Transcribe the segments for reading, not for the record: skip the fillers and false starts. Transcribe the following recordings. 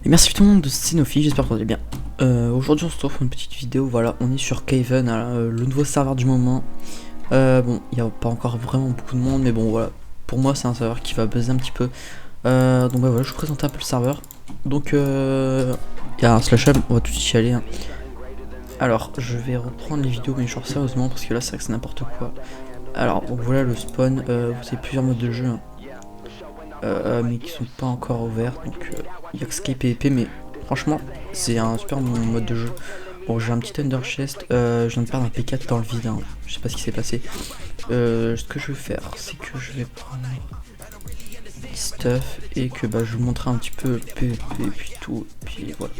Et merci tout le monde de Cynophile, j'espère que vous allez bien. Aujourd'hui on se retrouve pour une petite vidéo, voilà, on est sur Caven, le nouveau serveur du moment. Bon, il n'y a pas encore vraiment beaucoup de monde, mais bon voilà, pour moi c'est un serveur qui va buzzer un petit peu. Donc bah, voilà, je vous présente un peu le serveur. Donc il y a un slash hub, on va tout de suite y aller. Hein. Alors je vais reprendre les vidéos, mais genre sérieusement, parce que là c'est vrai que c'est n'importe quoi. Alors donc voilà le spawn, vous avez plusieurs modes de jeu. Hein. Mais qui sont pas encore ouverts, donc il y a que Sky PvP, mais franchement c'est un super bon mode de jeu. Bon, j'ai un petit Under Chest, je viens de perdre un P4 dans le vide, hein. Je sais pas ce qui s'est passé. Ce que je vais faire, c'est que je vais prendre stuff et que bah, je vais vous montrer un petit peu le PvP et puis tout, et puis voilà.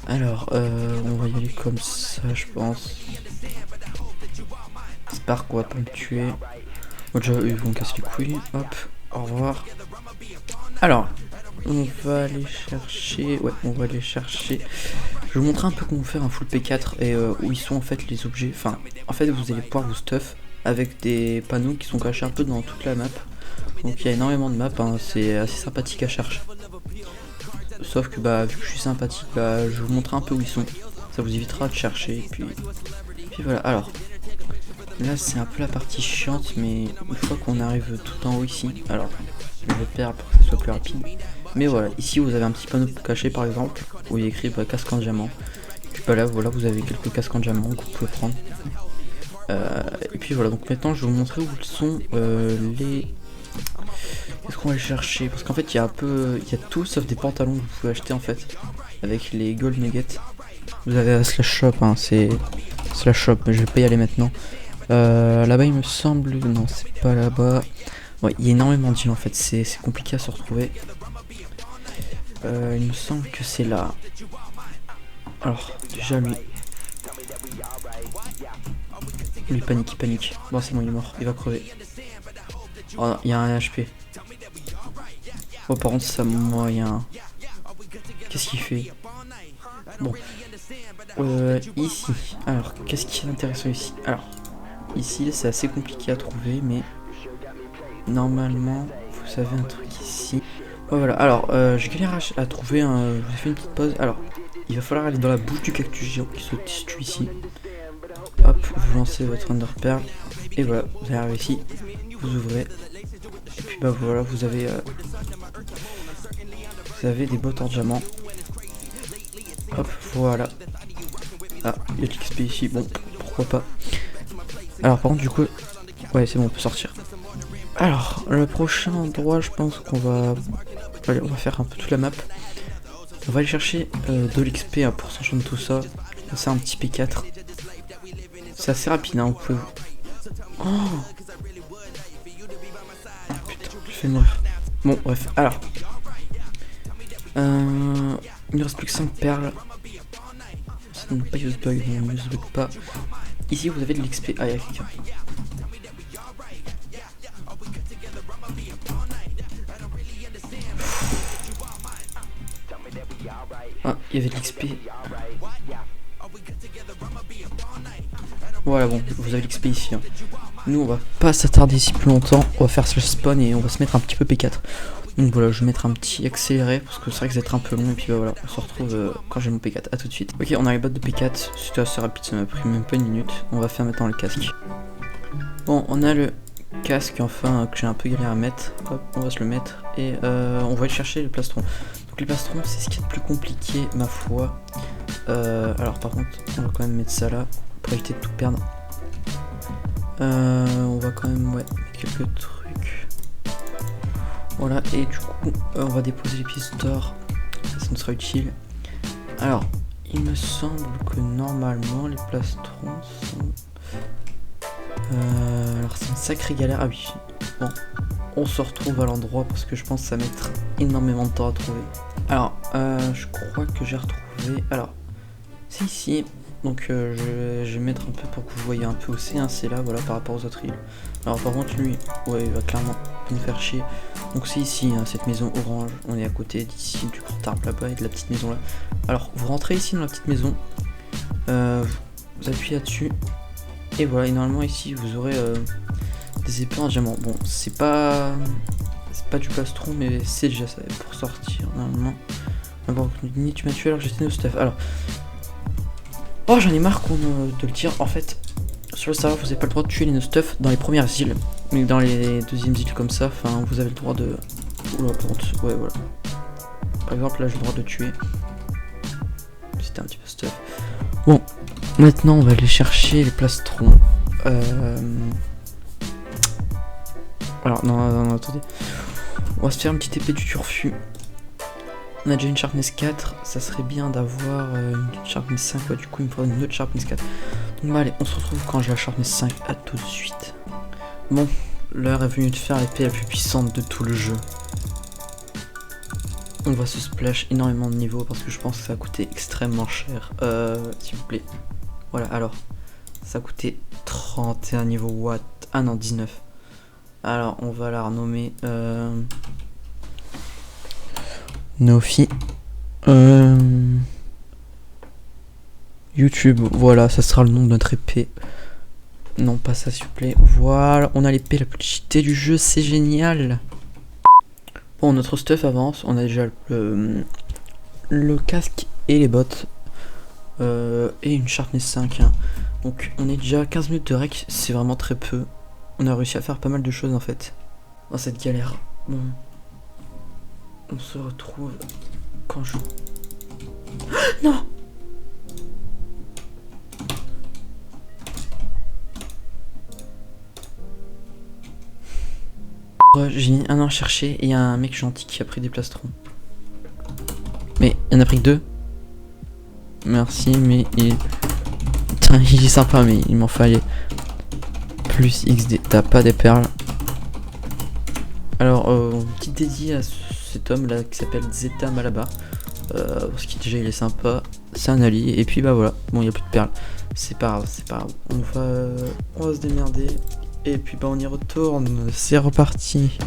Alors on va y aller comme ça, je pense. J'espère qu'on va pas me tuer. Bon, déjà ils vont me casser les couilles, hop, au revoir. Alors, on va aller chercher. Ouais, on va aller chercher. Je vais vous montrer un peu comment faire un full P4 et où ils sont en fait les objets. Enfin, en fait, vous allez pouvoir vous stuff avec des panneaux qui sont cachés un peu dans toute la map. Donc, il y a énormément de maps. Hein, c'est assez sympathique à chercher. Sauf que, bah, vu que je suis sympathique, bah, je vais vous montrer un peu où ils sont. Ça vous évitera de chercher. Et puis voilà. Alors, là, c'est un peu la partie chiante, mais une fois qu'on arrive tout en haut ici, alors. Je vais perdre pour que ce soit plus rapide. Mais voilà, ici vous avez un petit panneau caché par exemple, où il est écrit bah, casque en diamant. Et puis bah, là voilà, vous avez quelques casques en diamant que vous pouvez prendre. Et puis voilà, donc maintenant je vais vous montrer où sont les... Qu'est-ce qu'on va aller chercher? Parce qu'en fait il y a un peu... Il y a tout sauf des pantalons que vous pouvez acheter en fait. Avec les gold nuggets. Vous avez la slash shop, hein, c'est... Slash shop, mais je vais pas y aller maintenant. Là-bas il me semble... Non, c'est pas là-bas. Ouais, il y a énormément d'îles en fait, c'est compliqué à se retrouver. Il me semble que c'est là. Alors, déjà lui. Lui panique, il panique. Bon, c'est bon, il est mort, il va crever. Oh non, il y a un HP. Oh, par contre, ça moyen. Qu'est-ce qu'il fait? Bon. Ici. Alors, qu'est-ce qui est intéressant ici? Alors, ici, c'est assez compliqué à trouver, mais normalement, vous avez un truc ici. Oh, voilà, alors j'ai galéré à trouver un... Je vous ai fait une petite pause. Alors, il va falloir aller dans la bouche du cactus géant qui se situe ici. Hop, vous lancez votre Ender Pearl. Et voilà, vous arrivez ici. Vous ouvrez. Et puis bah voilà, vous avez des bottes en diamant. Hop, voilà. Ah, il y a de l'XP ici, bon, pourquoi pas. Alors par contre du coup... Ouais, c'est bon, on peut sortir. Alors, le prochain endroit, je pense qu'on va... Allez, on va faire un peu toute la map. On va aller chercher de l'XP hein, pour s'enchanter tout ça. C'est un petit P4. C'est assez rapide, hein, on peut... Oh putain, je fais mourir. Bon, bref, alors. Il ne reste plus que 5 perles. Ça ne pas use bug, non, use bug pas. Ici, vous avez de l'XP. Ah, il y a quelqu'un. Ah, il y avait de l'XP. Voilà, bon, vous avez l'XP ici. Hein. Nous, on va pas s'attarder ici plus longtemps. On va faire slash spawn et on va se mettre un petit peu P4. Donc voilà, je vais mettre un petit accéléré parce que c'est vrai que ça va être un peu long. Et puis bah, voilà, on se retrouve quand j'ai mon P4. A tout de suite. Ok, on a les bottes de P4. C'était assez rapide, ça m'a pris même pas une minute. On va faire maintenant le casque. Bon, on a le casque enfin que j'ai un peu galéré à mettre. Hop, on va se le mettre. Et on va aller chercher le plastron. Donc les plastrons, c'est ce qui est le plus compliqué, ma foi. Alors par contre, on va quand même mettre ça là. Pour éviter de tout perdre. On va quand même mettre quelques trucs. Voilà, et du coup on va déposer les pièces d'or. Ça nous sera utile. Alors, il me semble que normalement les plastrons sont... alors c'est une sacrée galère. Ah oui, bon, on se retrouve à l'endroit parce que je pense que ça va mettre énormément de temps à trouver. Alors, je crois que j'ai retrouvé... Alors, c'est ici. Donc je vais mettre un peu pour que vous voyez un peu où c'est, hein, c'est là, voilà, par rapport aux autres îles. Alors par contre lui, ouais, il va clairement nous faire chier. Donc c'est ici, hein, cette maison orange, on est à côté d'ici, du grand arbre là-bas et de la petite maison là. Alors vous rentrez ici dans la petite maison, vous appuyez là-dessus, et voilà, et normalement ici vous aurez des épées en diamant. Bon, c'est pas du plastron, mais c'est déjà ça pour sortir normalement. Bon, ni tu m'as tué alors que j'étais no stuff. Alors. Oh, j'en ai marre de le dire. En fait, sur le serveur, vous avez pas le droit de tuer les no stuff dans les premières îles. Mais dans les deuxièmes îles comme ça, enfin, vous avez le droit de. Oula, par contre, ouais, voilà. Par exemple, là, j'ai le droit de tuer. C'était un petit peu stuff. Bon, maintenant, on va aller chercher les plastrons. Alors, non, attendez. On va se faire une petite épée du turfu. On a déjà une sharpness 4, ça serait bien d'avoir une sharpness 5, ouais, du coup il me faudrait une autre sharpness 4. Donc bah allez, on se retrouve quand j'ai la sharpness 5, à tout de suite. Bon, l'heure est venue de faire l'épée la plus puissante de tout le jeu. On va se splash énormément de niveaux parce que je pense que ça a coûté extrêmement cher. S'il vous plaît. Voilà, alors, ça a coûté 31 niveaux, what? Ah non, 19. Alors, on va la renommer... Nofi. YouTube, voilà, ça sera le nom de notre épée. Non, pas ça, s'il vous plaît. Voilà, on a l'épée la plus cheatée du jeu, c'est génial. Bon, notre stuff avance. On a déjà le casque et les bottes. Et une sharpness 5. Hein. Donc, on est déjà à 15 minutes de rec, c'est vraiment très peu. On a réussi à faire pas mal de choses en fait. Dans cette galère. Bon. On se retrouve quand je... Non! J'ai mis un an à chercher et il y a un mec gentil qui a pris des plastrons. Mais il en a pris que 2. Merci, mais il... Putain, il est sympa, mais il m'en fallait plus XD. T'as pas des perles. Alors, petite dédié à cet homme là qui s'appelle Zeta Malaba. Parce qu'il déjà il est sympa. C'est un allié. Et puis bah voilà. Bon, il n'y a plus de perles. C'est pas grave, c'est pas grave. On va se démerder. Et puis bah on y retourne. C'est reparti.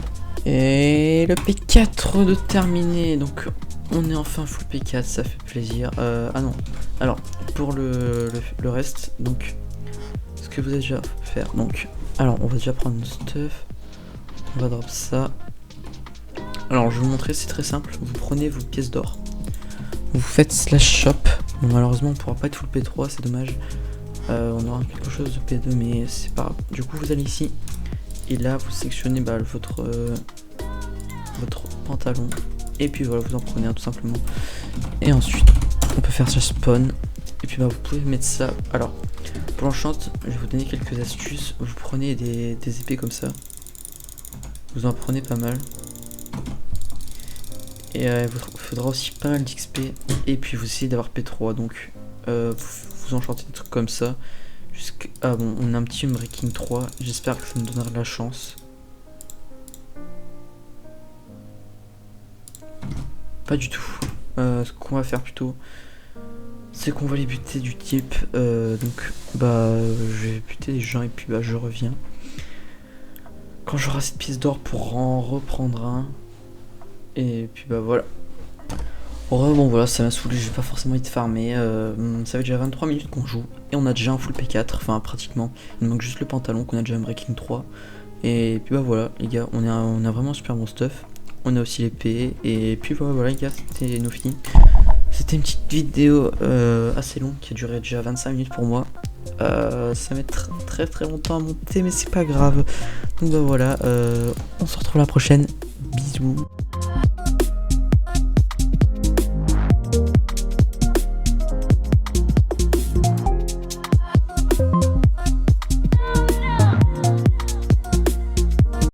Et le P4 de terminé. Donc on est enfin full P4. Ça fait plaisir. Ah non. Alors, pour le reste. Donc, ce que vous avez déjà faire. Donc, alors on va déjà prendre le stuff. On va drop ça. Alors je vais vous montrer, c'est très simple. Vous prenez vos pièces d'or. Vous faites slash shop. Bon, malheureusement on pourra pas être full P3, c'est dommage. On aura quelque chose de P2 mais c'est pas grave. Du coup vous allez ici. Et là vous sélectionnez bah, votre pantalon. Et puis voilà, vous en prenez un tout simplement. Et ensuite on peut faire slash spawn. Et puis bah vous pouvez mettre ça. Alors pour l'enchant, je vais vous donner quelques astuces. Vous prenez des épées comme ça. Vous en prenez pas mal. Et il vous faudra aussi pas mal d'XP. Et puis vous essayez d'avoir P3. Donc vous enchantez des trucs comme ça. Ah bon, on a un petit Unbreaking 3. J'espère que ça me donnera de la chance. Pas du tout. Ce qu'on va faire plutôt, c'est qu'on va les buter du type. Donc bah je vais buter les gens et puis bah je reviens. Quand j'aurai cette pièce d'or pour en reprendre un. Et puis bah voilà. Bon voilà, ça m'a saoulé, j'ai pas forcément envie de farmer. Ça fait déjà 23 minutes qu'on joue. Et on a déjà un full P4, enfin pratiquement. Il nous manque juste le pantalon qu'on a déjà un Breaking 3. Et puis bah voilà les gars, on a vraiment super bon stuff. On a aussi l'épée. Et puis voilà les gars, c'était nos fini. C'était une petite vidéo assez longue qui a duré déjà 25 minutes pour moi. Ça met très longtemps à monter mais c'est pas grave. Donc bah voilà, on se retrouve la prochaine. Bisous.